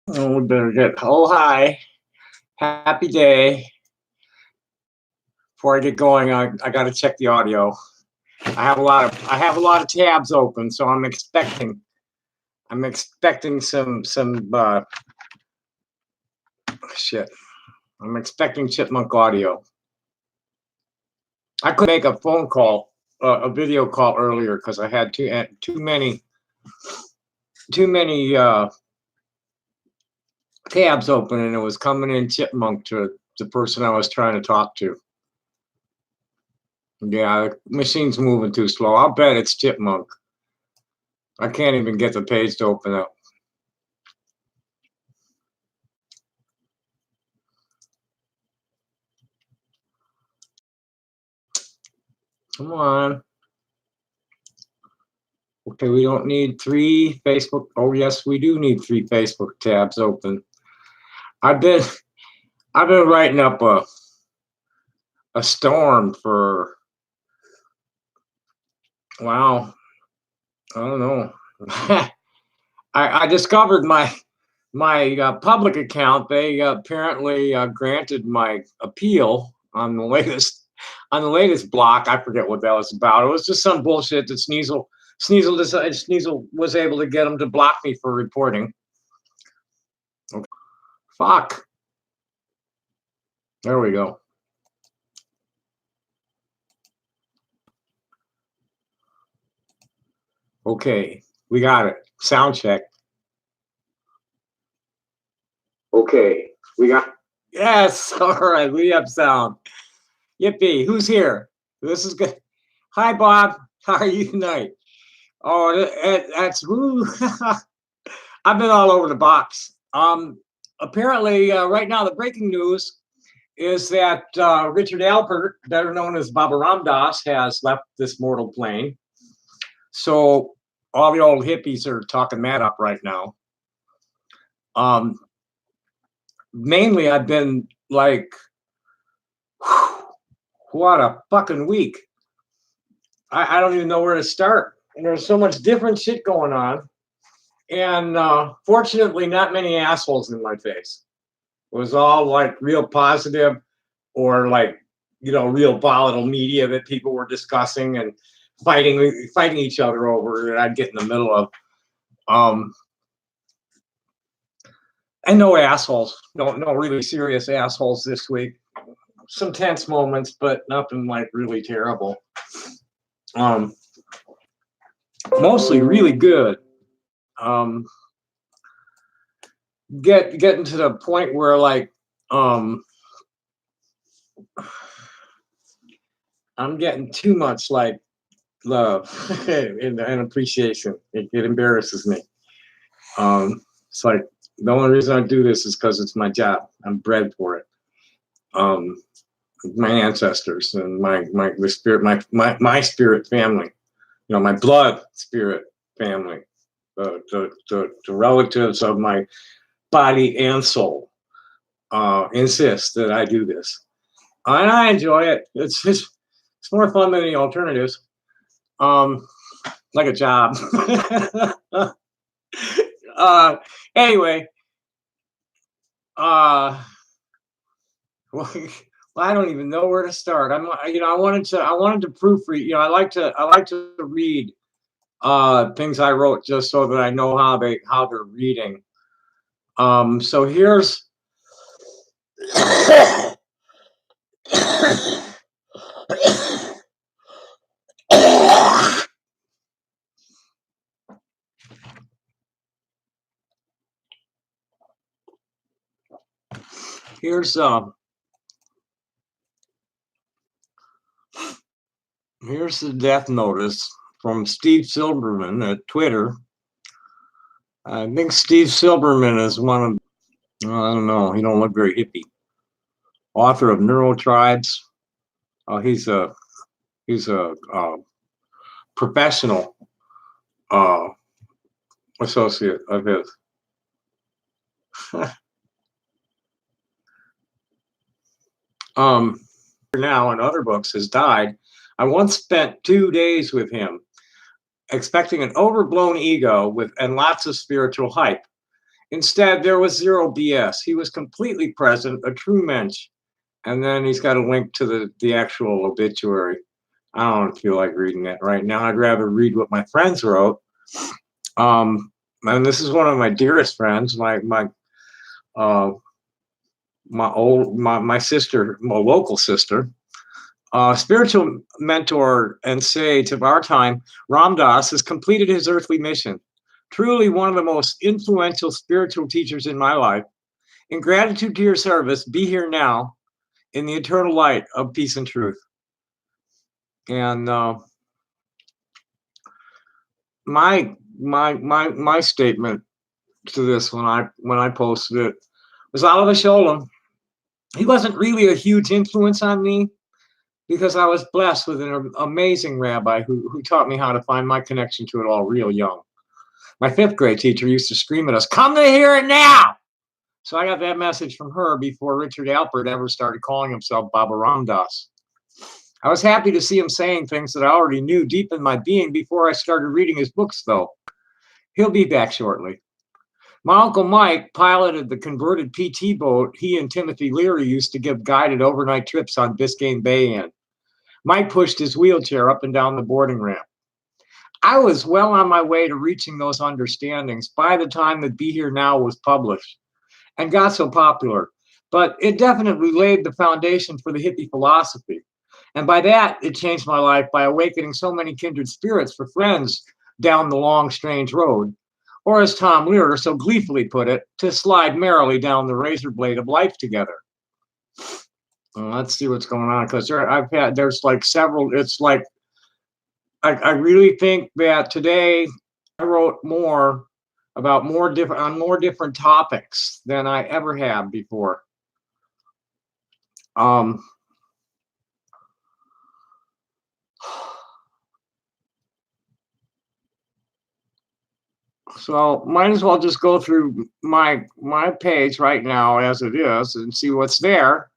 Oh, we better get. Oh, hi. Happy day. Before I get going, I got to check the audio. I have a lot of tabs open, so I'm expecting some shit. I'm expecting chipmunk audio. I couldn't make a phone call, a video call earlier because I had too many tabs open, and it was coming in chipmunk to the person I was trying to talk to. Yeah, the machine's moving too slow. I'll bet it's chipmunk. I can't even get the page to open up. Come on. Okay, we don't need 3 Facebook. Oh, yes, we do need 3 Facebook tabs open. I've been I've been writing up a storm for, wow, I don't know. I discovered my public account. They apparently granted my appeal on the latest block. I forget what that was about. It was just some bullshit that Sneasel was able to get them to block me for reporting. Okay. Fuck. There we go. Okay, we got it. Sound check. Okay, we got. Yes. All right, we have sound. Yippee! Who's here? This is good. Hi, Bob. How are you tonight? Oh, that's woo. I've been all over the box. Apparently, right now, the breaking news is that Richard Alpert, better known as Baba Ram Dass, has left this mortal plane. So all the old hippies are talking mad up right now. Mainly, I've been like, whew, what a fucking week. I don't even know where to start. And there's so much different shit going on. And fortunately, not many assholes in my face. It was all like real positive, or like, real volatile media that people were discussing and fighting each other over that I'd get in the middle of. And no assholes, no really serious assholes this week. Some tense moments, but nothing like really terrible. Mostly really good. Getting to the point where like I'm getting too much like love and appreciation. It embarrasses me. It's like the only reason I do this is because it's my job. I'm bred for it. My ancestors and the spirit, my spirit family, my blood spirit family, the relatives of my body and soul insist that I do this, and I enjoy it. It's more fun than the alternatives. Like a job. Anyway, well, I don't even know where to start. I wanted to proofread. I like to read things I wrote just so that I know how they're reading. So here's here's here's the death notice from Steve Silberman at Twitter. I think Steve Silberman is one of, I don't know, he don't look very hippie. Author of Neurotribes. He's a professional associate of his. Now in other books has died. I once spent 2 days with him, expecting an overblown ego and lots of spiritual hype. Instead, there was zero BS. He was completely present, a true mensch. And then he's got a link to the actual obituary. I don't feel like reading that right now. I'd rather read what my friends wrote. And this is one of my dearest friends, my sister, my local sister, spiritual mentor and sage of our time. Ram Dass has completed his earthly mission. Truly one of the most influential spiritual teachers in my life. In gratitude to your service, be here now in the eternal light of peace and truth. And my statement to this when I posted it was Oliver Sholem. He wasn't really a huge influence on me because I was blessed with an amazing rabbi who taught me how to find my connection to it all real young. My 5th grade teacher used to scream at us, "Come to hear it now!" So I got that message from her before Richard Alpert ever started calling himself Baba Ram Dass. I was happy to see him saying things that I already knew deep in my being before I started reading his books, though. He'll be back shortly. My Uncle Mike piloted the converted PT boat he and Timothy Leary used to give guided overnight trips on Biscayne Bay in. Mike pushed his wheelchair up and down the boarding ramp. I was well on my way to reaching those understandings by the time that Be Here Now was published and got so popular, but it definitely laid the foundation for the hippie philosophy. And by that, it changed my life by awakening so many kindred spirits for friends down the long, strange road. Or as Tom Lehrer so gleefully put it, to slide merrily down the razor blade of life together. Let's see what's going on, because there's like several, it's like, I really think that today I wrote more about more different topics than I ever have before. So might as well just go through my page right now as it is and see what's there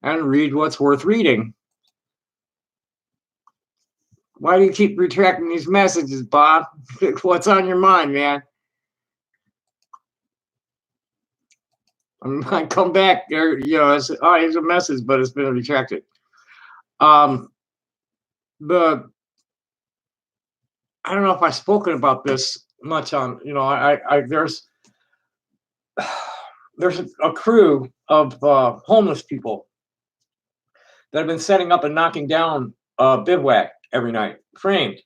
and read what's worth reading. Why do you keep retracting these messages, Bob? What's on your mind, man? I might come back there, here's a message, but it's been retracted. I don't know if I've spoken about this much on, there's a crew of homeless people that have been setting up and knocking down a bivouac every night. Framed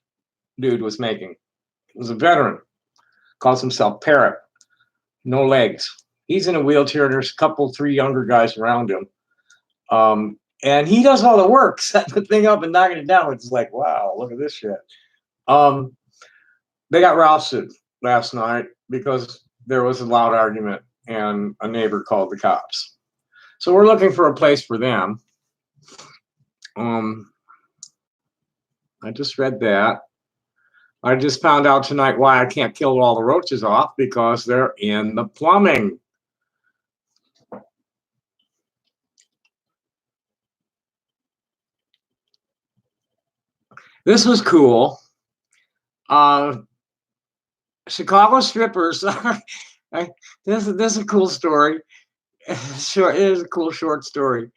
dude was making. He was a veteran. Calls himself Parrot. No legs. He's in a wheelchair. There's a 3 younger guys around him. And he does all the work, setting the thing up and knocking it down. It's like, wow, look at this shit. They got rousted last night because there was a loud argument and a neighbor called the cops. So we're looking for a place for them. I just read that. I just found out tonight why I can't kill all the roaches off, because they're in the plumbing. This was cool. Chicago strippers are, this is a cool story. Sure, it is a cool short story.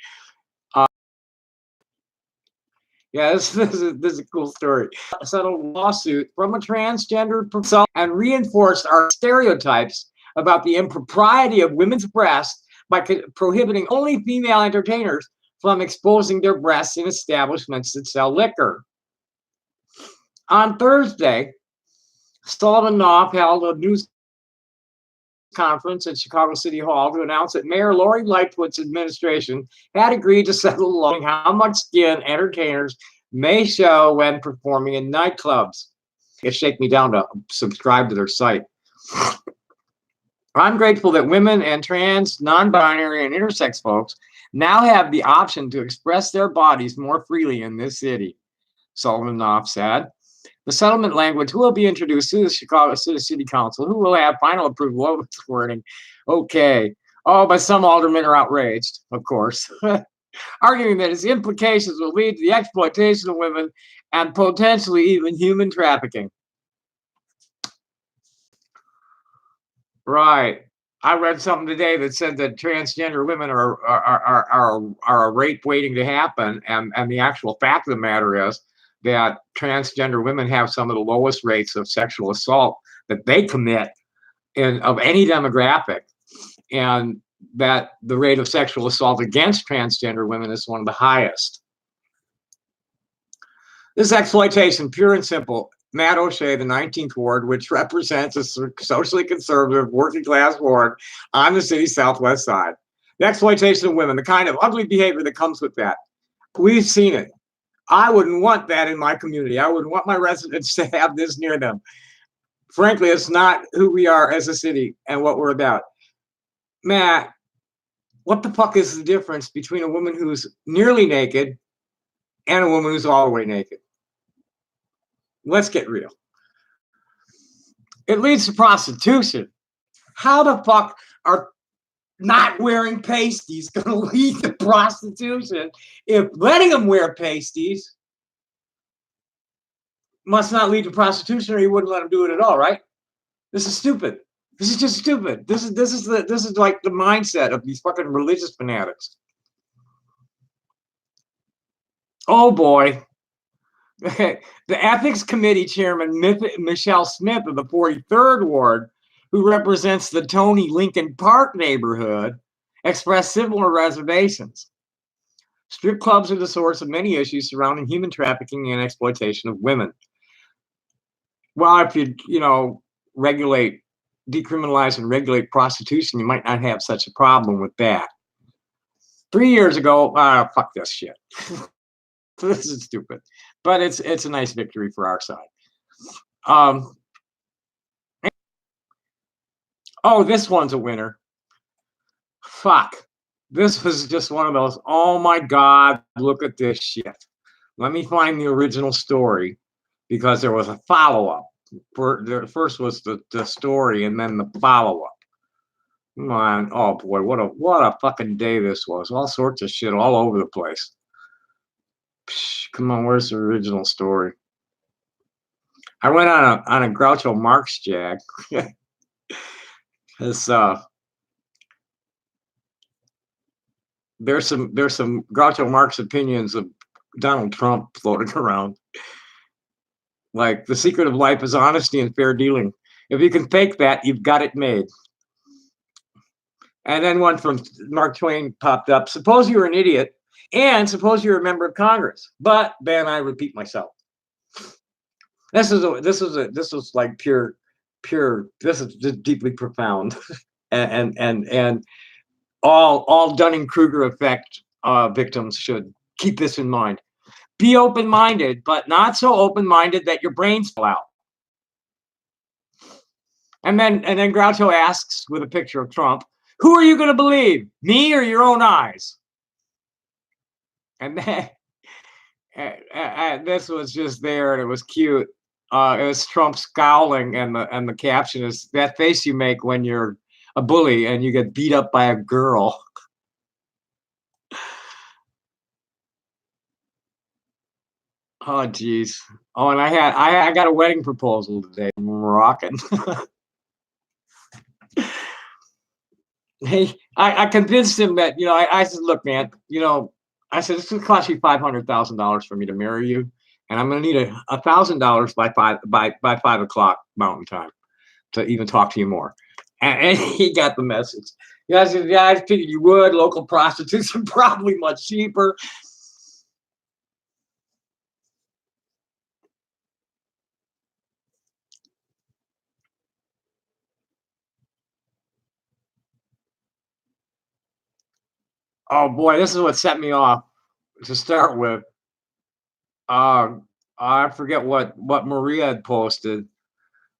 Yeah, this is a cool story. Settled a lawsuit from a transgender person and reinforced our stereotypes about the impropriety of women's breasts by prohibiting only female entertainers from exposing their breasts in establishments that sell liquor. On Thursday, Sullivan Knopf held a news conference at Chicago City Hall to announce that Mayor Lori Lightfoot's administration had agreed to settle the law how much skin entertainers may show when performing in nightclubs. It shake me down to subscribe to their site. I'm grateful that women and trans, non-binary, and intersex folks now have the option to express their bodies more freely in this city, Sullivan Knopf said. The settlement language will be introduced to the Chicago City Council, who will have final approval of its wording. Okay. Oh, but some aldermen are outraged, of course, arguing that its implications will lead to the exploitation of women and potentially even human trafficking. Right. I read something today that said that transgender women are a rape waiting to happen, and the actual fact of the matter is that transgender women have some of the lowest rates of sexual assault that they commit in of any demographic, and that the rate of sexual assault against transgender women is one of the highest. This is exploitation, pure and simple. Matt O'Shea, the 19th Ward, which represents a socially conservative working class ward on the city's southwest side. The exploitation of women, the kind of ugly behavior that comes with that. We've seen it. I wouldn't want that in my community. I wouldn't want my residents to have this near them. Frankly, it's not who we are as a city and what we're about. Matt, what the fuck is the difference between a woman who's nearly naked and a woman who's all the way naked? Let's get real. It leads to prostitution. How the fuck are not wearing pasties going to lead to prostitution if letting them wear pasties must not lead to prostitution, or you wouldn't let them do it at all, right? This is stupid. This is just stupid. This is like the mindset of these fucking religious fanatics. Oh boy. The ethics committee chairman, Michelle Smith of the 43rd Ward, who represents the Tony Lincoln Park neighborhood, expressed similar reservations. Strip clubs are the source of many issues surrounding human trafficking and exploitation of women. Well, if you decriminalize and regulate prostitution, you might not have such a problem with that. 3 years ago, fuck this shit. This is stupid, but it's a nice victory for our side. Oh, this one's a winner. Fuck. This was just one of those, oh my God, look at this shit. Let me find the original story, because there was a follow-up. First was the story and then the follow-up. Come on. Oh boy, what a fucking day this was. All sorts of shit all over the place. Psh, come on, where's the original story? I went on a Groucho Marx jag. This there's some Groucho Marx opinions of Donald Trump floating around. Like, the secret of life is honesty and fair dealing. If you can fake that, you've got it made. And then one from Mark Twain popped up. Suppose you were an idiot, and suppose you're a member of Congress. But then I repeat myself. This was like pure. This is just deeply profound, and all Dunning-Kruger effect victims should keep this in mind. Be open-minded, but not so open-minded that your brains fall out. And then Groucho asks, with a picture of Trump, who are you going to believe, me or your own eyes? And then this was just there, and it was cute. It was Trump scowling, and the caption is, that face you make when you're a bully and you get beat up by a girl. Oh geez. Oh, and I got a wedding proposal today. I'm rocking. Hey, I convinced him that, I said, look, man, I said, it's gonna cost you $500,000 for me to marry you, and I'm gonna need $1,000 by 5 o'clock Mountain Time to even talk to you more. And he got the message. Yeah, I said, yeah, I figured you would. Local prostitutes are probably much cheaper. Oh boy, this is what set me off to start with. I forget what Maria had posted,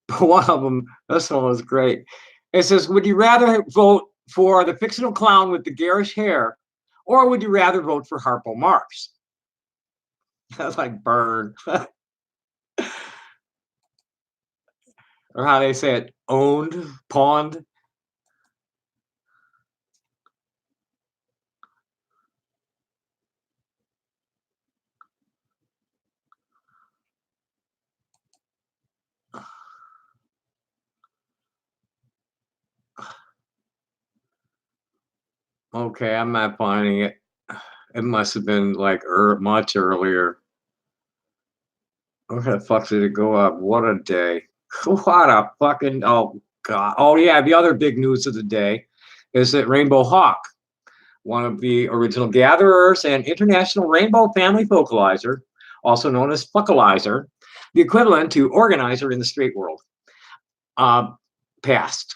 but one of them, this one was great. It says, would you rather vote for the fictional clown with the garish hair, or would you rather vote for Harpo Marx? That's like burn. Or how they say it, owned, pawned. Okay, I'm not finding it. It must have been like much earlier. Where the fuck did it go up? What a day. What a fucking, oh God. Oh yeah, the other big news of the day is that Rainbow Hawk, one of the original gatherers and international rainbow family vocalizer, also known as Fuckalizer, the equivalent to organizer in the straight world, uh, passed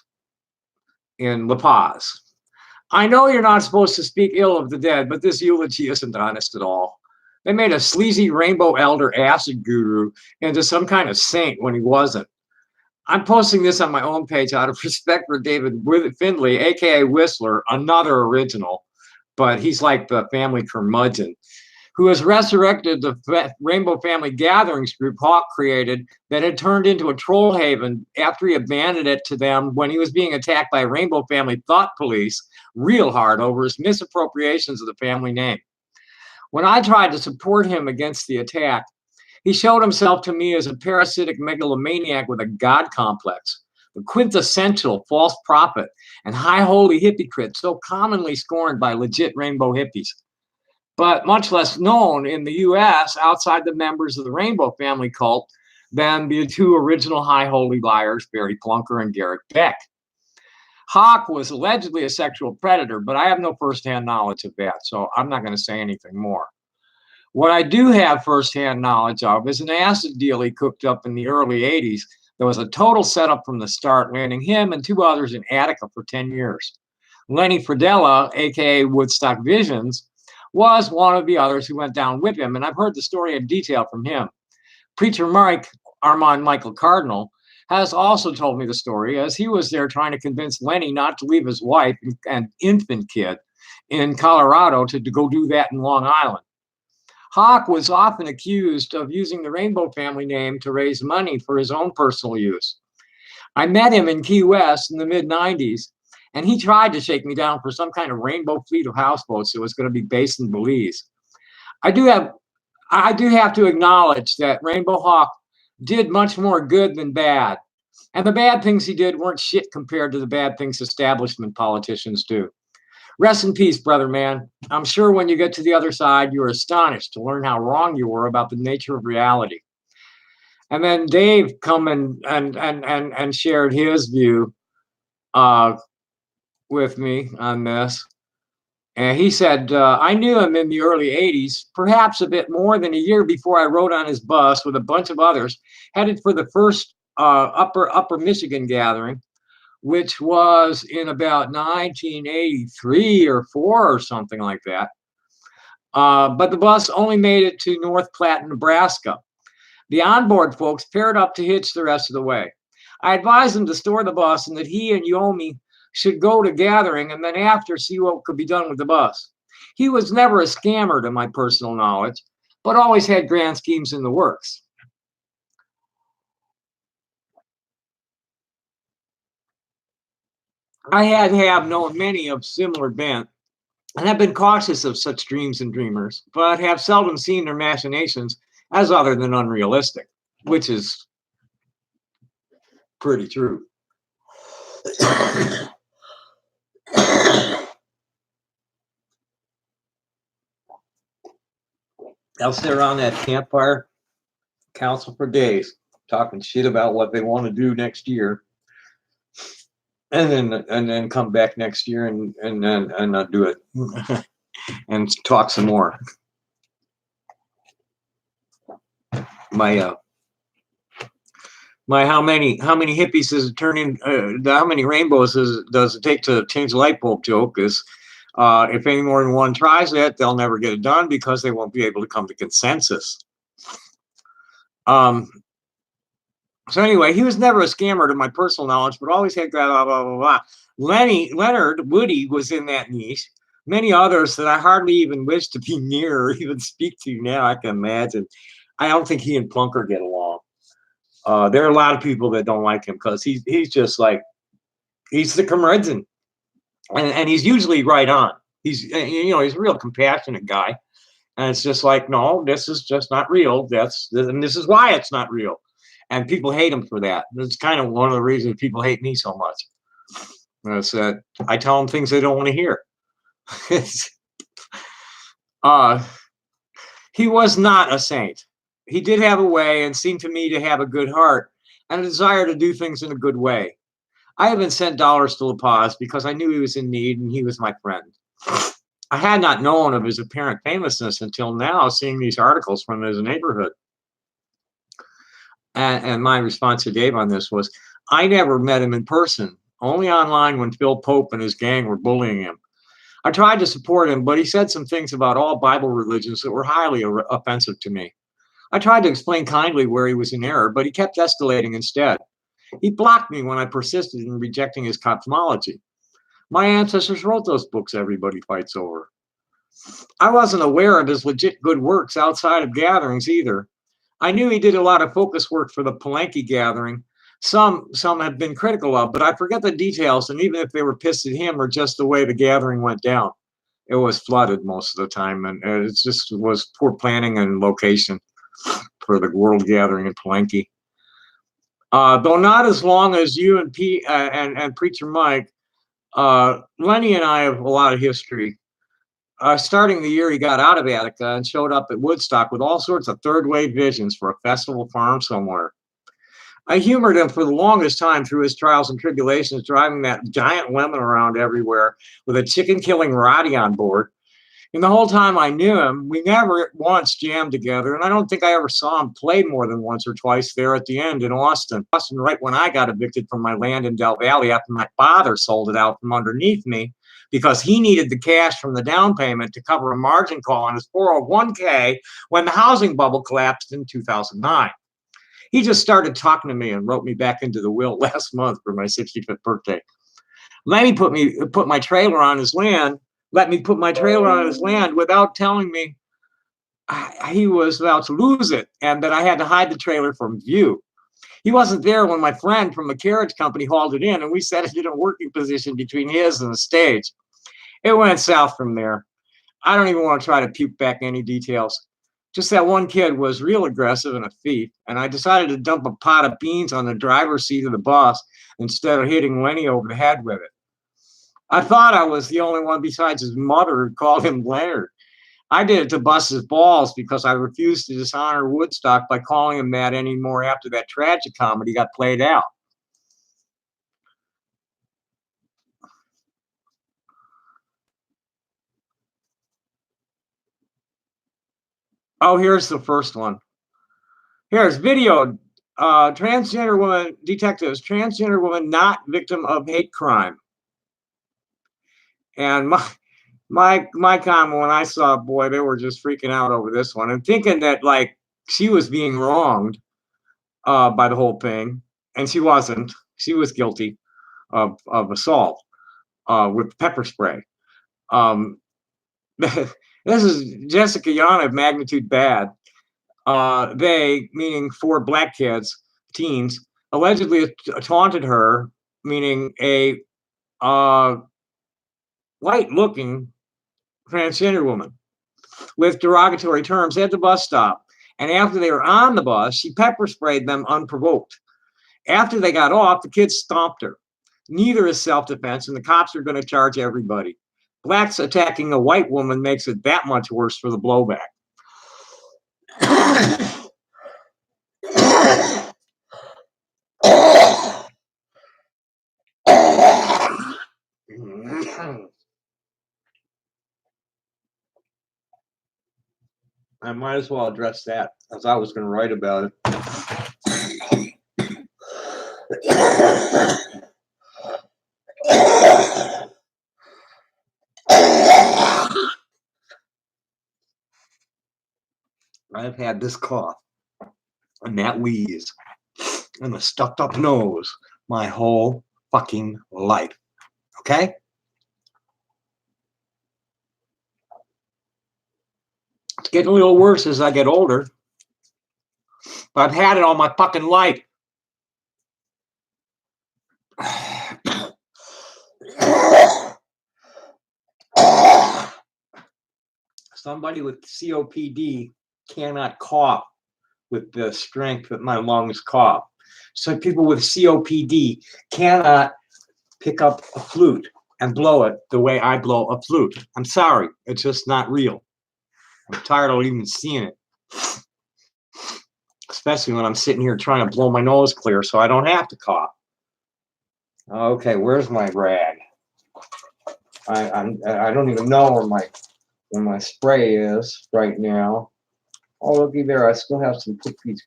in La Paz. I know you're not supposed to speak ill of the dead, but this eulogy isn't honest at all. They made a sleazy rainbow elder acid guru into some kind of saint when he wasn't. I'm posting this on my own page out of respect for David Findlay, aka Whistler, another original, but he's like the family curmudgeon, who has resurrected the Rainbow Family Gatherings group Hawk created that had turned into a troll haven after he abandoned it to them when he was being attacked by Rainbow Family thought police real hard over his misappropriations of the family name. When I tried to support him against the attack, he showed himself to me as a parasitic megalomaniac with a god complex, the quintessential false prophet and high holy hypocrite so commonly scorned by legit rainbow hippies, but much less known in the US outside the members of the Rainbow Family cult than the two original high holy liars, Barry Plunker and Garrett Beck. Hawk was allegedly a sexual predator, but I have no firsthand knowledge of that, so I'm not going to say anything more. What I do have firsthand knowledge of is an acid deal he cooked up in the early 80s that was a total setup from the start, landing him and two others in Attica for 10 years. Lenny Fridella, aka Woodstock Visions, was one of the others who went down with him, and I've heard the story in detail from him. Preacher Mike, Armand Michael Cardinal, has also told me the story, as he was there trying to convince Lenny not to leave his wife and infant kid in Colorado to go do that in Long Island. Hawk was often accused of using the Rainbow Family name to raise money for his own personal use. I met him in Key West in the mid-90s, and he tried to shake me down for some kind of rainbow fleet of houseboats that was going to be based in Belize. I do have to acknowledge that Rainbow Hawk did much more good than bad. And the bad things he did weren't shit compared to the bad things establishment politicians do. Rest in peace, brother man. I'm sure when you get to the other side, you're astonished to learn how wrong you were about the nature of reality. And then Dave come and shared his view with me on this. And he said, I knew him in the early 80s, perhaps a bit more than a year before I rode on his bus with a bunch of others, headed for the first Upper Michigan gathering, which was in about 1983 or 4 or something like that. But the bus only made it to North Platte, Nebraska. The onboard folks paired up to hitch the rest of the way. I advised them to store the bus and that he and Yomi should go to gathering and then after see what could be done with the bus. He was never a scammer to my personal knowledge, but always had grand schemes in the works. I have known many of similar bent and have been cautious of such dreams and dreamers, but have seldom seen their machinations as other than unrealistic, which is pretty true. They'll sit around that campfire council for days, talking shit about what they want to do next year, and then come back next year and not do it, and talk some more. My how many hippies does it turn in? How many rainbows does it take to change a light bulb joke is, if any more than one tries it, they'll never get it done because they won't be able to come to consensus. So anyway, he was never a scammer to my personal knowledge, but always had blah, blah, blah, blah. Leonard Woody was in that niche. Many others that I hardly even wish to be near or even speak to now, I can imagine. I don't think he and Plunker get along. There are a lot of people that don't like him because he's just like, he's the curmudgeon. And he's usually right on. He's a real compassionate guy. And it's just like, no, this is just not real. And this is why it's not real. And people hate him for that. That's kind of one of the reasons people hate me so much. Is that I tell them things they don't want to hear. He was not a saint. He did have a way and seemed to me to have a good heart and a desire to do things in a good way. I even sent dollars to La Paz because I knew he was in need and he was my friend. I had not known of his apparent famousness until now, seeing these articles from his neighborhood. And my response to Dave on this was, I never met him in person, only online when Phil Pope and his gang were bullying him. I tried to support him, but he said some things about all Bible religions that were highly offensive to me. I tried to explain kindly where he was in error, but he kept escalating instead. He blocked me when I persisted in rejecting his cosmology. My ancestors wrote those books everybody fights over. I wasn't aware of his legit good works outside of gatherings either. I knew he did a lot of focus work for the Palenque gathering. Some have been critical of, but I forget the details, and even if they were pissed at him or just the way the gathering went down. It was flooded most of the time, and it just was poor planning and location for the world gathering in Palenque. Though not as long as you and Preacher Mike, Lenny and I have a lot of history. Starting the year he got out of Attica and showed up at Woodstock with all sorts of third-wave visions for a festival farm somewhere. I humored him for the longest time through his trials and tribulations, driving that giant lemon around everywhere with a chicken-killing Roddy on board. And the whole time I knew him, we never once jammed together, and I don't think I ever saw him play more than once or twice there at the end in Austin. Right when I got evicted from my land in Del Valle after my father sold it out from underneath me because he needed the cash from the down payment to cover a margin call on his 401k when the housing bubble collapsed in 2009. He just started talking to me and wrote me back into the will last month for my 65th birthday. Let me put my trailer on his land. Let me put my trailer on his land without telling me he was about to lose it and that I had to hide the trailer from view. He wasn't there when my friend from the carriage company hauled it in, and we set it in a working position between his and the stage. It went south from there. I don't even want to try to puke back any details. Just that one kid was real aggressive and a thief, and I decided to dump a pot of beans on the driver's seat of the bus instead of hitting Lenny over the head with it. I thought I was the only one besides his mother who called him Leonard. I did it to bust his balls because I refused to dishonor Woodstock by calling him that anymore after that tragic comedy got played out. Oh, here's the first one. Here's video. Transgender woman, detectives, transgender woman not victim of hate crime. And my comment when I saw, boy, they were just freaking out over this one and thinking that like she was being wronged by the whole thing, and she wasn't. She was guilty of assault with pepper spray. This is Jessica Yana of Magnitude Bad. They, meaning 4 black kids, teens, allegedly taunted her, meaning a white-looking transgender woman, with derogatory terms at the bus stop. And after they were on the bus, she pepper sprayed them unprovoked. After they got off, the kids stomped her. Neither is self-defense, and the cops are going to charge everybody. Blacks attacking a white woman makes it that much worse for the blowback. I might as well address that, as I was going to write about it. I've had this cough and that wheeze and the stuffed up nose my whole fucking life. Okay? It's getting a little worse as I get older, but I've had it all my fucking life. Somebody with COPD cannot cough with the strength that my lungs cough. So people with COPD cannot pick up a flute and blow it the way I blow a flute. I'm sorry, it's just not real. I'm tired of even seeing it. Especially when I'm sitting here trying to blow my nose clear so I don't have to cough. Okay, where's my rag? I don't even know where my spray is right now. Oh, looky there, I still have some cookies,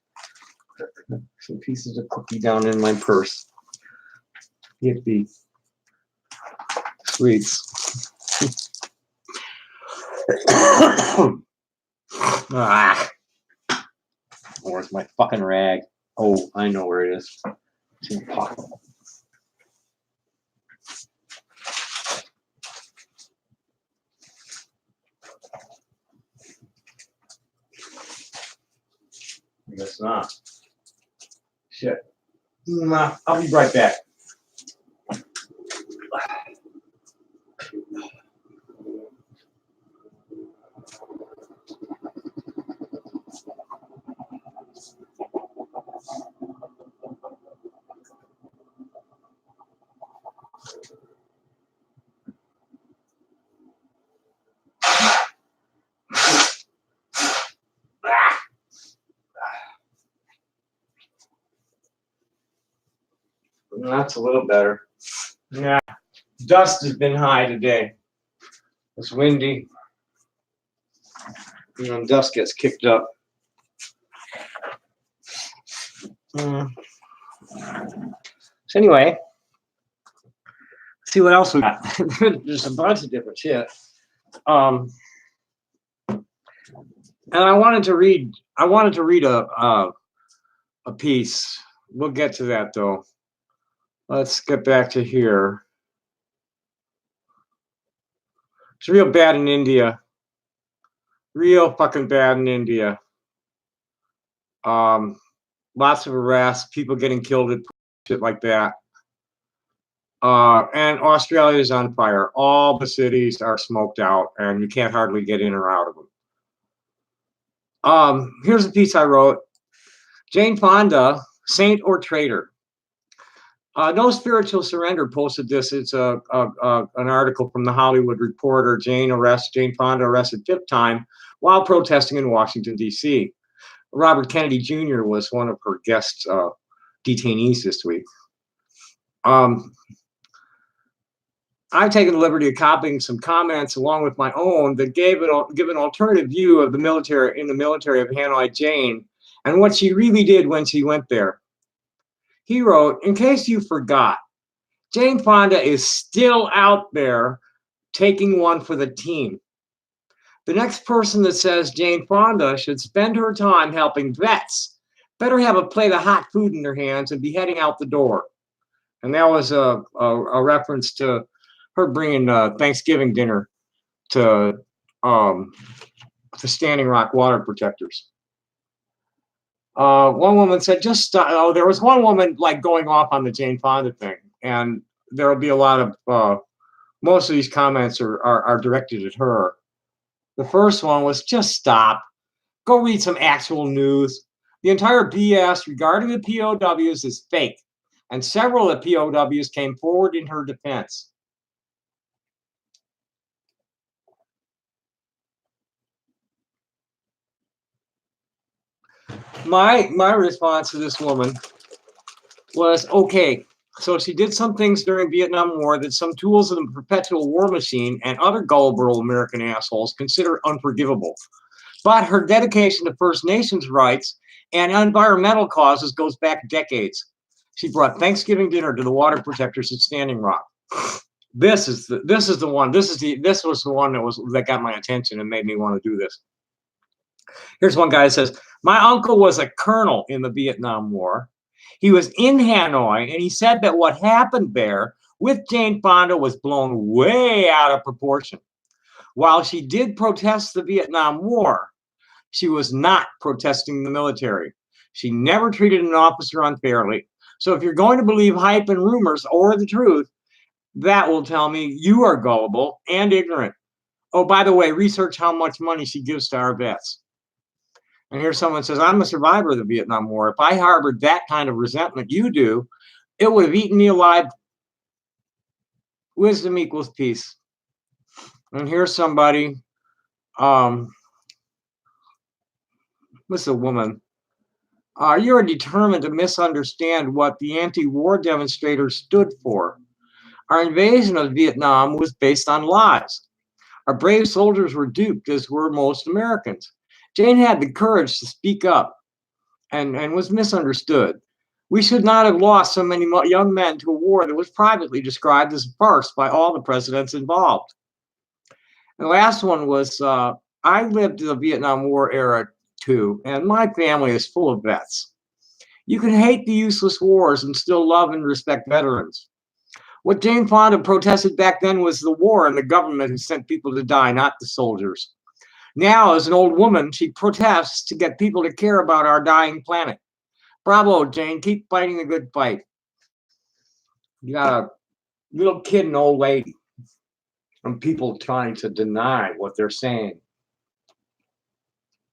some pieces of cookie down in my purse. Yippee. Sweets. Ah. Where's my fucking rag? Oh, I know where it is. It's in the pocket. I guess not. Shit. I'll be right back. That's a little better. Yeah, dust has been high today. It's windy. Dust gets kicked up. So anyway, see what else we got. There's a bunch of different shit. And I wanted to read a piece. We'll get to that though. Let's get back to here. It's real bad in India. Real fucking bad in India. Lots of arrests, people getting killed, shit like that. And Australia is on fire. All the cities are smoked out, and you can't hardly get in or out of them. Here's a piece I wrote. Jane Fonda, Saint or Traitor? No Spiritual Surrender posted this. It's an article from the Hollywood Reporter. Jane Fonda arrested fifth time while protesting in Washington, D.C. Robert Kennedy Jr. was one of her guest detainees this week. I've taken the liberty of copying some comments along with my own that give an alternative view of the military of Hanoi Jane and what she really did when she went there. He wrote, in case you forgot, Jane Fonda is still out there taking one for the team. The next person that says Jane Fonda should spend her time helping vets better have a plate of hot food in their hands and be heading out the door. And that was a reference to her bringing Thanksgiving dinner to Standing Rock water protectors. One woman said, just stop. Oh, there was one woman like going off on the Jane Fonda thing, and there will be a lot of most of these comments are directed at her. The first one was, just stop. Go read some actual news. The entire BS regarding the POWs is fake, and several of the POWs came forward in her defense. My response to this woman was, okay, so she did some things during Vietnam War that some tools of the perpetual war machine and other gullible American assholes consider unforgivable. But her dedication to First Nations rights and environmental causes goes back decades. She brought Thanksgiving dinner to the water protectors at Standing Rock. This was the one that got my attention and made me want to do this. Here's one guy that says, my uncle was a colonel in the Vietnam War. He was in Hanoi, and he said that what happened there with Jane Fonda was blown way out of proportion. While she did protest the Vietnam War, she was not protesting the military. She never treated an officer unfairly. So if you're going to believe hype and rumors or the truth, that will tell me you are gullible and ignorant. Oh, by the way, research how much money she gives to our vets. And here someone says, I'm a survivor of the Vietnam War. If I harbored that kind of resentment you do, it would have eaten me alive. wisdom equals peace. And here's somebody, this is a woman. You are determined to misunderstand what the anti-war demonstrators stood for. Our invasion of Vietnam was based on lies. Our brave soldiers were duped, as were most Americans. Jane had the courage to speak up and was misunderstood. We should not have lost so many young men to a war that was privately described as a farce by all the presidents involved. And the last one was, I lived the Vietnam War era too, and my family is full of vets. You can hate the useless wars and still love and respect veterans. What Jane Fonda protested back then was the war and the government who sent people to die, not the soldiers. Now, as an old woman, she protests to get people to care about our dying planet. Bravo, Jane. Keep fighting the good fight. You got a little kid and old lady, and people trying to deny what they're saying.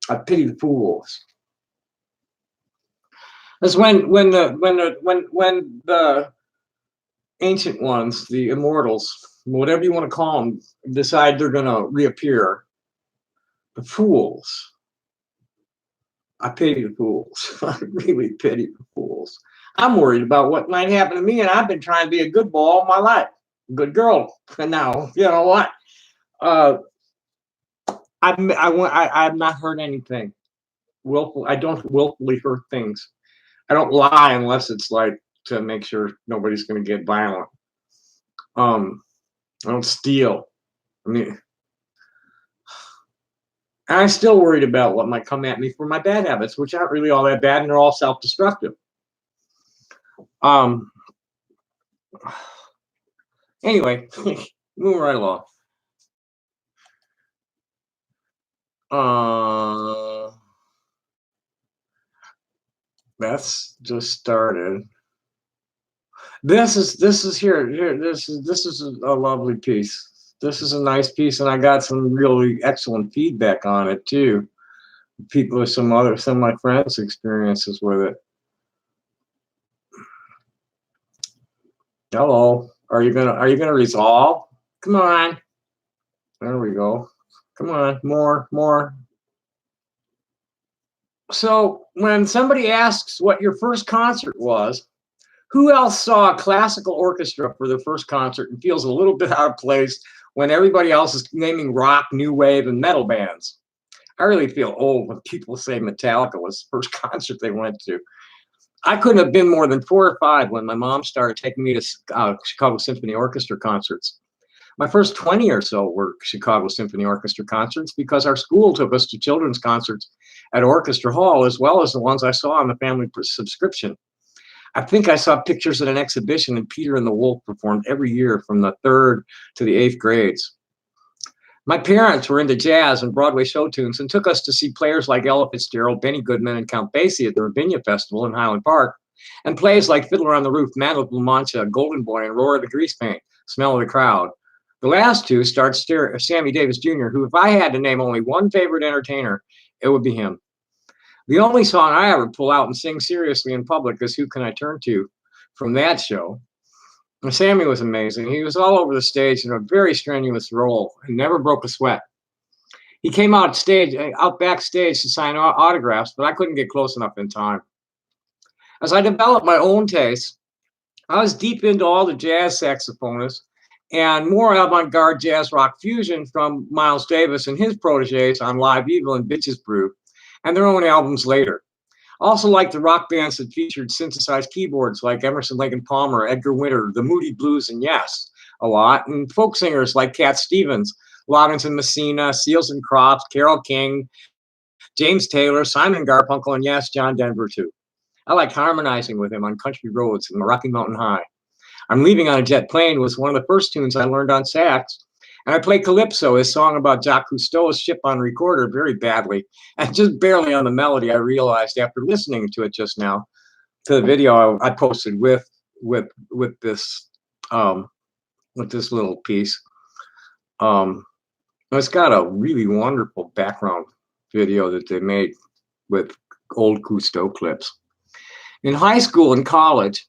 I pity the fools. That's when the ancient ones, the immortals, whatever you want to call them, decide they're going to reappear. The fools. I pity the fools. I really pity the fools. I'm worried about what might happen to me, and I've been trying to be a good boy all my life, good girl. And now, you know what? I've not heard anything. I don't willfully hurt things. I don't lie unless it's like to make sure nobody's going to get violent. I don't steal. I mean, I'm still worried about what might come at me for my bad habits, which aren't really all that bad, and they're all self-destructive. Anyway, moving right along. That's just started. This is a lovely piece. This is a nice piece, and I got some really excellent feedback on it too. People with some of my friends' experiences with it. Hello, are you gonna resolve? Come on. There we go. Come on, more. So when somebody asks what your first concert was, who else saw a classical orchestra for their first concert and feels a little bit out of place when everybody else is naming rock, new wave, and metal bands? I really feel old when people say Metallica was the first concert they went to. I couldn't have been more than 4 or 5 when my mom started taking me to Chicago Symphony Orchestra concerts. My first 20 or so were Chicago Symphony Orchestra concerts because our school took us to children's concerts at Orchestra Hall, as well as the ones I saw on the family subscription. I think I saw pictures at an exhibition, and Peter and the Wolf performed every year from the 3rd to the 8th grades. My parents were into jazz and Broadway show tunes and took us to see players like Ella Fitzgerald, Benny Goodman, and Count Basie at the Ravinia Festival in Highland Park, and plays like Fiddler on the Roof, Man of La Mancha, Golden Boy, and Roar of the Grease Paint, Smell of the Crowd. The last two starred Sammy Davis Jr., who, if I had to name only one favorite entertainer, it would be him. The only song I ever pull out and sing seriously in public is Who Can I Turn To from that show. And Sammy was amazing. He was all over the stage in a very strenuous role and never broke a sweat. He came out backstage to sign autographs, but I couldn't get close enough in time. As I developed my own taste, I was deep into all the jazz saxophonists and more avant-garde jazz rock fusion from Miles Davis and his proteges on Live Evil and Bitches Brew, and their own albums later. Also like the rock bands that featured synthesized keyboards like Emerson, Lake and Palmer, Edgar Winter, the Moody Blues, and Yes, a lot, and folk singers like Cat Stevens, Loggins and Messina, Seals and Crofts, Carole King, James Taylor, Simon Garfunkel, and yes, John Denver too. I like harmonizing with him on country roads in the Rocky Mountain High. I'm Leaving on a Jet Plane was one of the first tunes I learned on sax. And I play Calypso, his song about Jacques Cousteau's ship on recorder, very badly, and just barely on the melody. I realized after listening to it just now, to the video I posted with this little piece. It's got a really wonderful background video that they made with old Cousteau clips. In high school and college,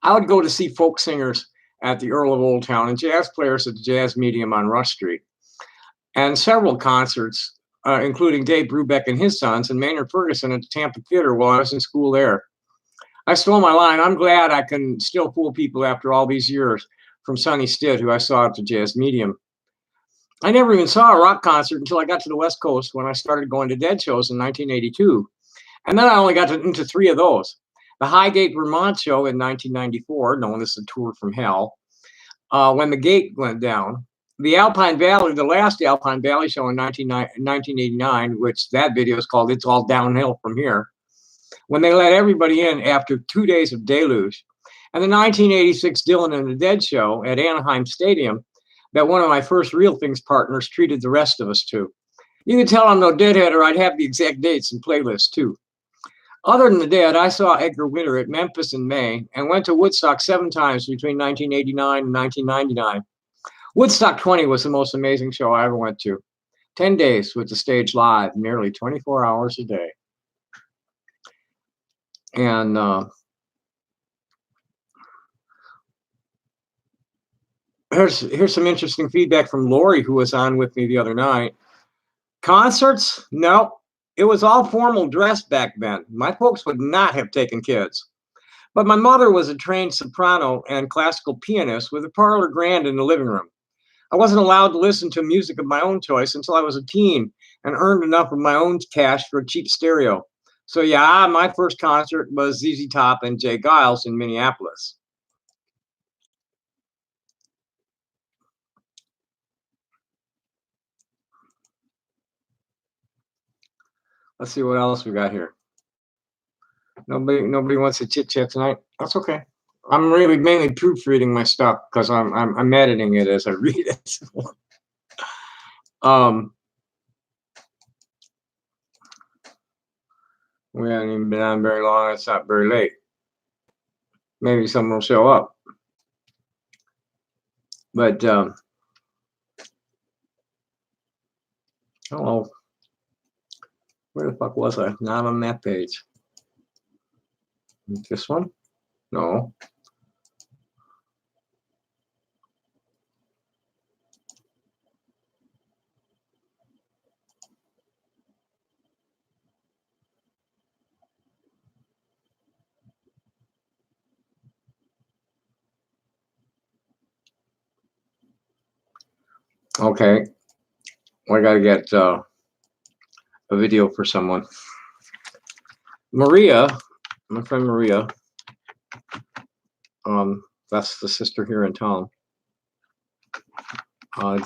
I would go to see folk singers at the Earl of Old Town and jazz players at the Jazz Medium on Rush Street. And several concerts, including Dave Brubeck and his sons and Maynard Ferguson at the Tampa Theater while I was in school there. I stole my line. I'm glad I can still fool people after all these years, from Sonny Stitt, who I saw at the Jazz Medium. I never even saw a rock concert until I got to the West Coast when I started going to Dead shows in 1982. And then I only got into 3 of those. The Highgate, Vermont show in 1994, known as the Tour from Hell, when the gate went down. The Alpine Valley, the last Alpine Valley show in 1989, which that video is called It's All Downhill From Here, when they let everybody in after 2 days of deluge. And the 1986 Dylan and the Dead show at Anaheim Stadium, that one of my first Real Things partners treated the rest of us to. You could tell I'm no deadhead, or I'd have the exact dates and playlists too. Other than the Dead, I saw Edgar Winter at Memphis in May and went to Woodstock 7 times between 1989 and 1999. Woodstock 20 was the most amazing show I ever went to. 10 days with the stage live, nearly 24 hours a day. And here's some interesting feedback from Lori, who was on with me the other night. Concerts? No, it was all formal dress back then. My folks would not have taken kids. But my mother was a trained soprano and classical pianist with a parlor grand in the living room. I wasn't allowed to listen to music of my own choice until I was a teen and earned enough of my own cash for a cheap stereo. So yeah, my first concert was ZZ Top and Jay Giles in Minneapolis. Let's see what else we got here. Nobody wants to chit chat tonight. That's okay. I'm really mainly proofreading my stuff because I'm editing it as I read it. We haven't even been on very long. It's not very late. Maybe someone will show up. But hello. Where the fuck was I? Not on that page. This one? No. Okay. I gotta get a video for someone. Maria, my friend Maria, that's the sister here in town.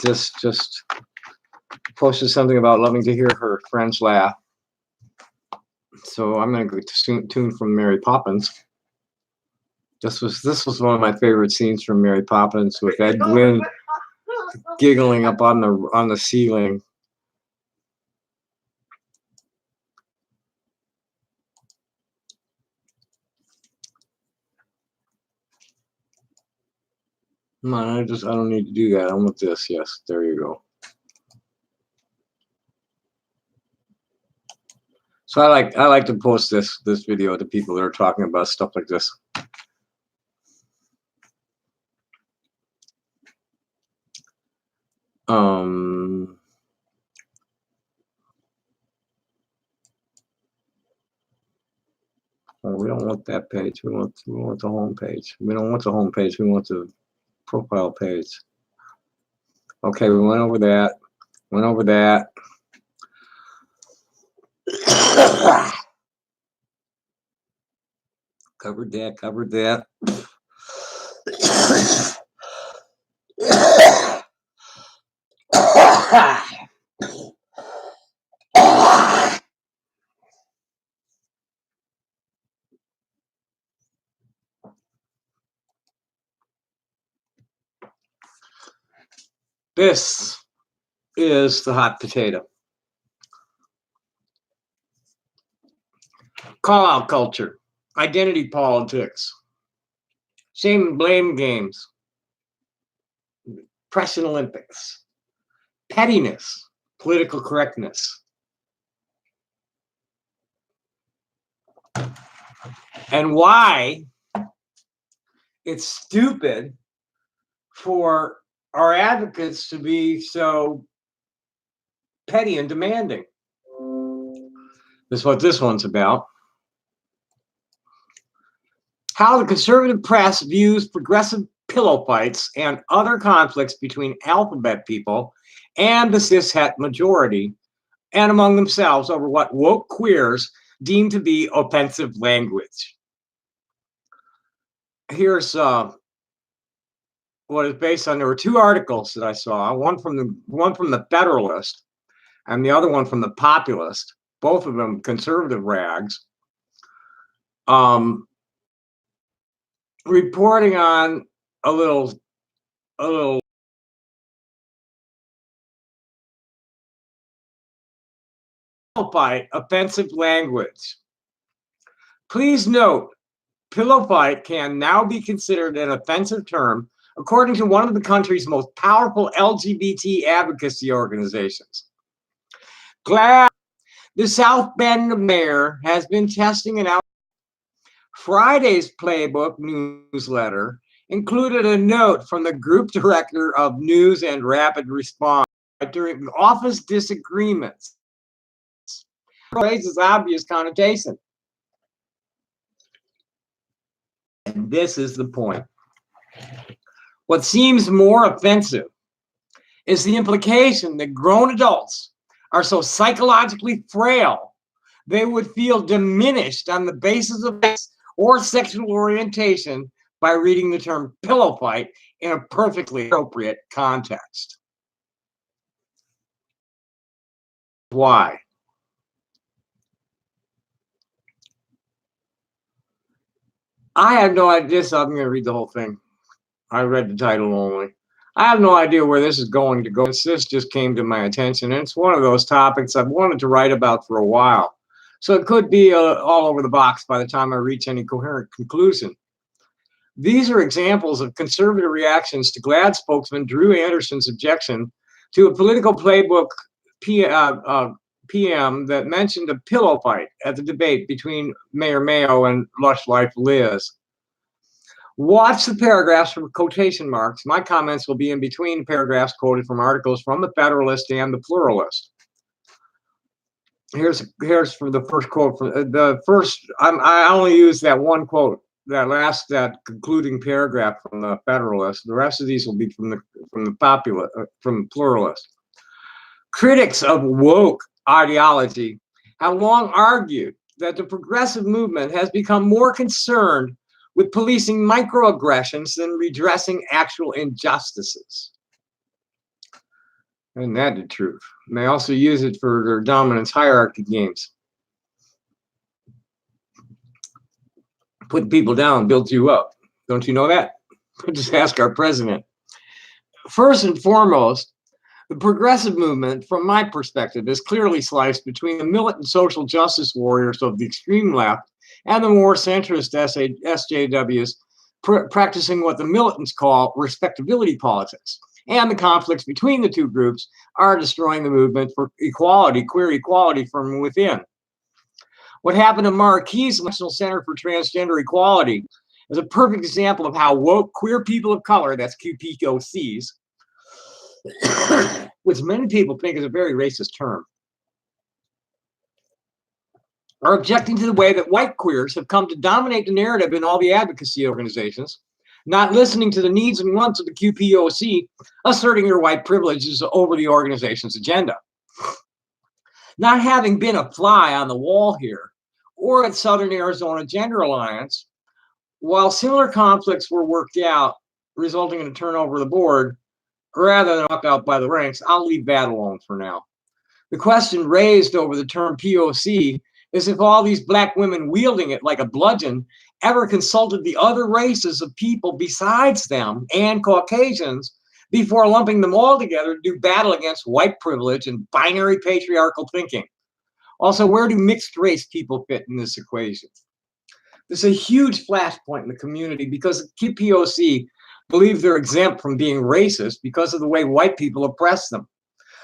Just posted something about loving to hear her friends laugh. So I'm gonna go to tune from Mary Poppins. This was one of my favorite scenes from Mary Poppins, with Ed Gwynn giggling up on the ceiling. Come on, I don't need to do that. I want this. Yes, there you go. So I like to post this video to people that are talking about stuff like this. Oh, we don't want that page. We want the home page. We don't want the home page. We want the profile page. Okay, we went over that. Went over that. Covered that. Covered that. This is the hot potato. Call out culture, identity politics, shame and blame games, Prussian Olympics, pettiness, political correctness, and why it's stupid for our advocates to be so petty and demanding. This is what this one's about. How the conservative press views progressive pillow fights and other conflicts between alphabet people and the cishet majority and among themselves over what woke queers deem to be offensive language. Here's what is based on. There were two articles that I saw, one from the Federalist and the other one from the Populist, both of them conservative rags, reporting on a little fight, offensive language. Please note, pillow fight can now be considered an offensive term according to one of the country's most powerful LGBT advocacy organizations. GLAAD, the South Bend mayor, has been testing it out. Friday's Playbook newsletter included a note from the group director of News and Rapid Response during office disagreements. Raises obvious connotation. And this is the point. What seems more offensive is the implication that grown adults are so psychologically frail they would feel diminished on the basis of sex or sexual orientation by reading the term pillow fight in a perfectly appropriate context. Why? I have no idea, so I'm going to read the whole thing. I read the title only. I have no idea where this is going to go. This just came to my attention, and it's one of those topics I've wanted to write about for a while. So it could be all over the box by the time I reach any coherent conclusion. These are examples of conservative reactions to GLAAD spokesman Drew Anderson's objection to a political playbook PM that mentioned a pillow fight at the debate between Mayor Mayo and Lush Life Liz. Watch the paragraphs from quotation marks. My comments will be in between paragraphs quoted from articles from the Federalist and the Pluralist. Here's for the first quote. From the first, I only use that one quote, that concluding paragraph from the Federalist. The rest of these will be from the Pluralist. Critics of woke ideology have long argued that the progressive movement has become more concerned with policing microaggressions than redressing actual injustices. Isn't that the truth? And they also use it for their dominance hierarchy games. Put people down builds you up. Don't you know that? Just ask our president. First and foremost, the progressive movement, from my perspective, is clearly sliced between the militant social justice warriors of the extreme left and the more centrist SJWs practicing what the militants call respectability politics. And the conflicts between the two groups are destroying the movement for equality, queer equality from within. What happened to Marquis National Center for Transgender Equality is a perfect example of how woke queer people of color, that's QPOCs, which many people think is a very racist term, are objecting to the way that white queers have come to dominate the narrative in all the advocacy organizations, not listening to the needs and wants of the QPOC, asserting their white privileges over the organization's agenda. Not having been a fly on the wall here, or at Southern Arizona Gender Alliance, while similar conflicts were worked out, resulting in a turnover of the board, rather than knocked out by the ranks, I'll leave that alone for now. The question raised over the term POC is if all these black women wielding it like a bludgeon ever consulted the other races of people besides them and Caucasians before lumping them all together to do battle against white privilege and binary patriarchal thinking. Also, where do mixed race people fit in this equation? This is a huge flashpoint in the community because the QPOC believe they're exempt from being racist because of the way white people oppress them,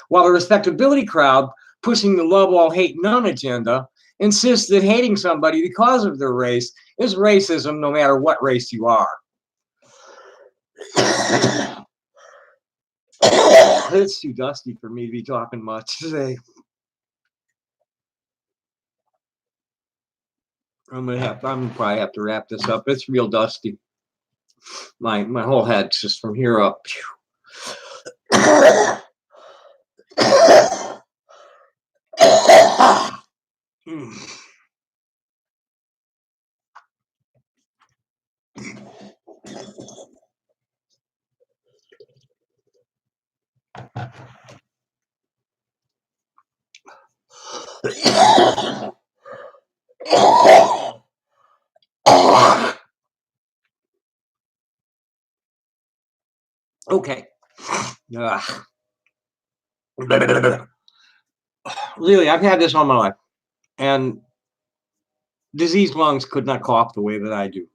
while the respectability crowd pushing the love all, hate none agenda insists that hating somebody because of their race is racism no matter what race you are. It's too dusty for me to be talking much today. I'm gonna probably have to wrap this up. It's real dusty. My whole head's just from here up. Okay. Really, I've had this all my life, and diseased lungs could not cough the way that I do.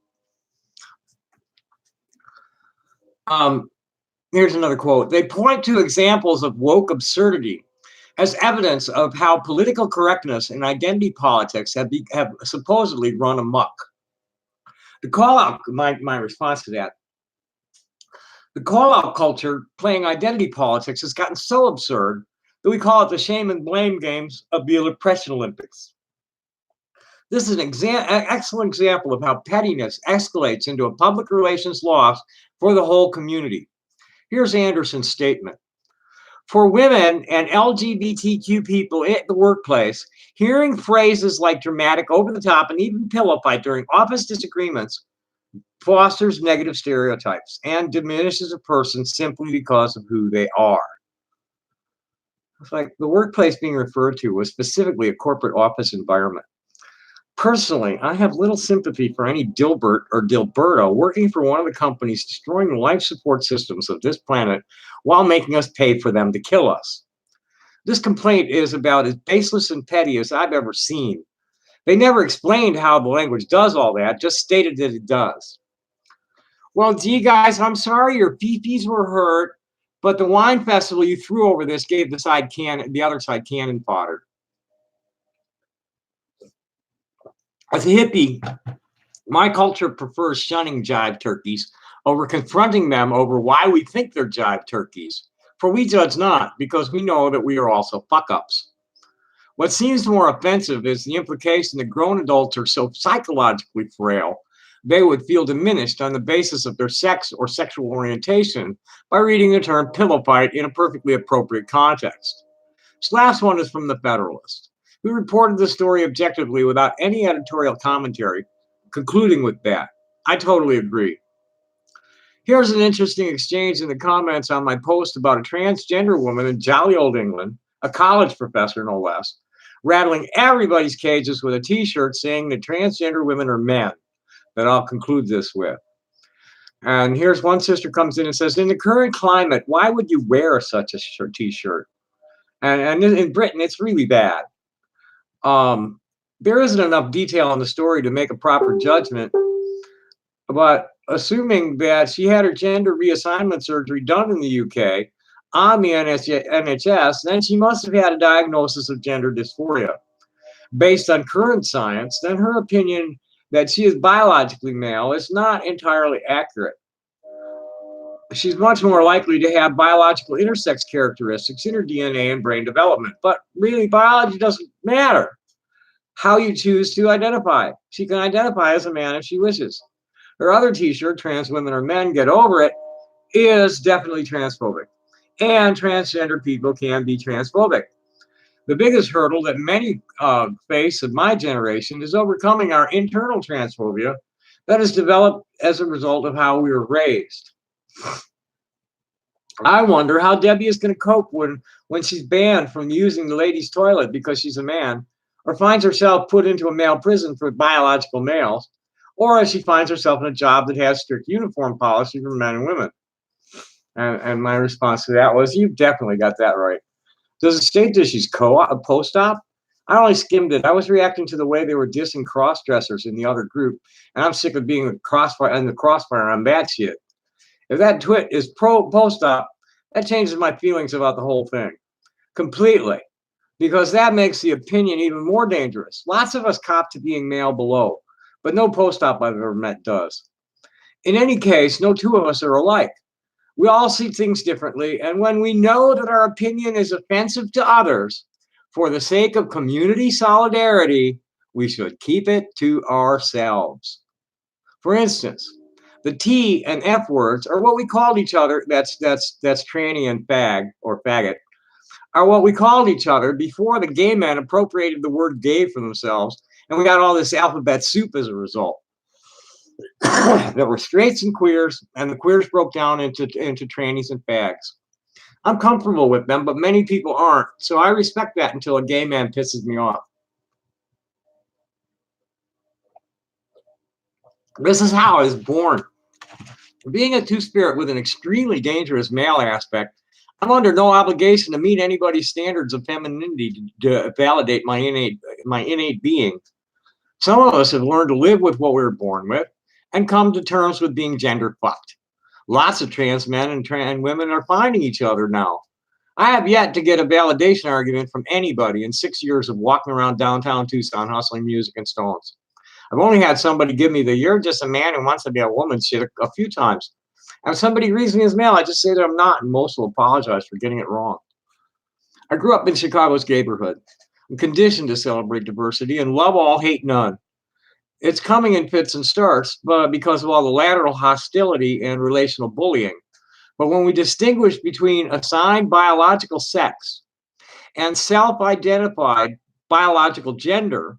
Here's another quote. They point to examples of woke absurdity as evidence of how political correctness and identity politics have supposedly run amok. The call out, my response to that, the call out culture playing identity politics has gotten so absurd that we call it the shame and blame games of the oppression Olympics. This is an excellent example of how pettiness escalates into a public relations loss for the whole community. Here's Anderson's statement. For women and LGBTQ people at the workplace, hearing phrases like dramatic, over the top, and even pillow fight during office disagreements fosters negative stereotypes and diminishes a person simply because of who they are. It's like the workplace being referred to was specifically a corporate office environment. Personally, I have little sympathy for any Dilbert or Dilberto working for one of the companies destroying the life support systems of this planet while making us pay for them to kill us. This complaint is about as baseless and petty as I've ever seen. They never explained how the language does all that, just stated that it does. Well, gee, guys, I'm sorry your fifis were hurt, but the wine festival you threw over this gave the other side cannon fodder. As a hippie, my culture prefers shunning jive turkeys over confronting them over why we think they're jive turkeys. For we judge not, because we know that we are also fuck-ups. What seems more offensive is the implication that grown adults are so psychologically frail, they would feel diminished on the basis of their sex or sexual orientation by reading the term pillow fight in a perfectly appropriate context. This last one is from The Federalist, who reported the story objectively without any editorial commentary, concluding with that. I totally agree. Here's an interesting exchange in the comments on my post about a transgender woman in jolly old England, a college professor no less, rattling everybody's cages with a t-shirt saying that transgender women are men, that I'll conclude this with. And here's one sister comes in and says, in the current climate, why would you wear such a t-shirt? And in Britain, it's really bad. There isn't enough detail in the story to make a proper judgment, but assuming that she had her gender reassignment surgery done in the UK on the NHS, then she must have had a diagnosis of gender dysphoria. Based on current science, then her opinion that she is biologically male is not entirely accurate. She's much more likely to have biological intersex characteristics in her DNA and brain development. But really, biology doesn't matter. How you choose to identify. She can identify as a man if she wishes. Her other t-shirt, Trans Women Are Men, Get Over It, is definitely transphobic. And transgender people can be transphobic. The biggest hurdle that many face of my generation is overcoming our internal transphobia that is developed as a result of how we were raised. I wonder how Debbie is going to cope when she's banned from using the ladies' toilet because she's a man, or finds herself put into a male prison for biological males, or as she finds herself in a job that has strict uniform policy for men and women. And my response to that was, you've definitely got that right. Does it state that she's post-op? I only skimmed it. I was reacting to the way they were dissing cross-dressers in the other group, and I'm sick of being the crossfire on that shit. If that twit is post-op, that changes my feelings about the whole thing completely, because that makes the opinion even more dangerous. Lots of us cop to being male below, but no post-op I've ever met does. In any case, no two of us are alike. We all see things differently, and when we know that our opinion is offensive to others, for the sake of community solidarity, we should keep it to ourselves. For instance, the T and F words are what we called each other. That's tranny and fag or faggot are what we called each other before the gay men appropriated the word gay for themselves, and we got all this alphabet soup as a result. There were straights and queers, and the queers broke down into trannies and fags. I'm comfortable with them, but many people aren't, so I respect that until a gay man pisses me off. This is how I was born. Being a two-spirit with an extremely dangerous male aspect, I'm under no obligation to meet anybody's standards of femininity to validate my innate being. Some of us have learned to live with what we were born with and come to terms with being gender fucked. Lots of trans men and trans women are finding each other now. I have yet to get a validation argument from anybody in 6 years of walking around downtown Tucson hustling music and stones. I've only had somebody give me the "you're just a man who wants to be a woman" shit a few times. And if somebody reads me as male, I just say that I'm not, and most will apologize for getting it wrong. I grew up in Chicago's neighborhood. I'm conditioned to celebrate diversity and love all, hate none. It's coming in fits and starts, but because of all the lateral hostility and relational bullying. But when we distinguish between assigned biological sex and self-identified biological gender,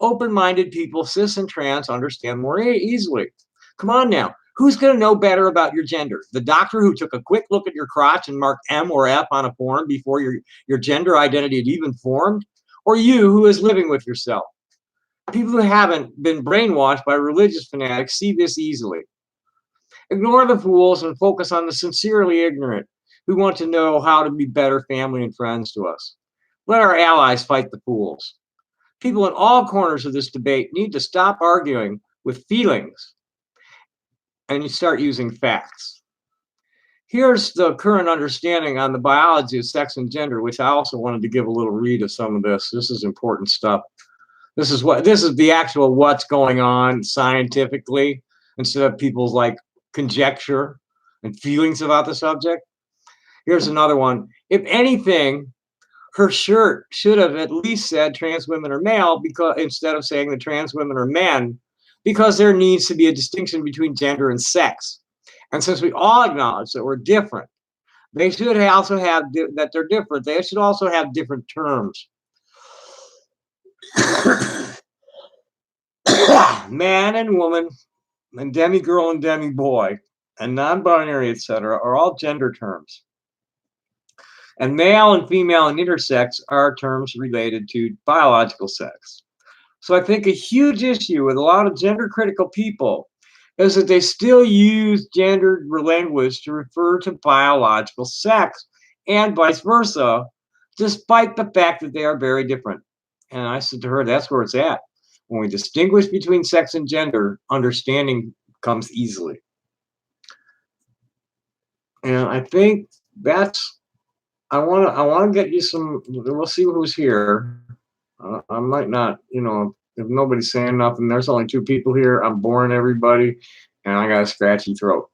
open-minded people, cis and trans, understand more easily. Come on now. Who's going to know better about your gender? The doctor who took a quick look at your crotch and marked M or F on a form before your gender identity had even formed? Or you who is living with yourself? People who haven't been brainwashed by religious fanatics see this easily. Ignore the fools and focus on the sincerely ignorant who want to know how to be better family and friends to us. Let our allies fight the fools. People in all corners of this debate need to stop arguing with feelings and you start using facts. Here's the current understanding on the biology of sex and gender, which I also wanted to give a little read of some of this. This is important stuff. This is the actual what's going on scientifically instead of people's like conjecture and feelings about the subject. Here's another one. If anything, her shirt should have at least said trans women are male, because instead of saying that trans women are men, because there needs to be a distinction between gender and sex. And since we all acknowledge that we're different, they should also have that they're different. They should also have different terms. Man and woman and demi-girl and demi-boy and non-binary, etc., are all gender terms. And male and female and intersex are terms related to biological sex. So I think a huge issue with a lot of gender critical people is that they still use gendered language to refer to biological sex and vice versa, despite the fact that they are very different. And I said to her, that's where it's at. When we distinguish between sex and gender, understanding comes easily. And I think that's, I want to get you some, we'll see who's here. I might not, if nobody's saying nothing, there's only 2 people here. I'm boring everybody, and I got a scratchy throat.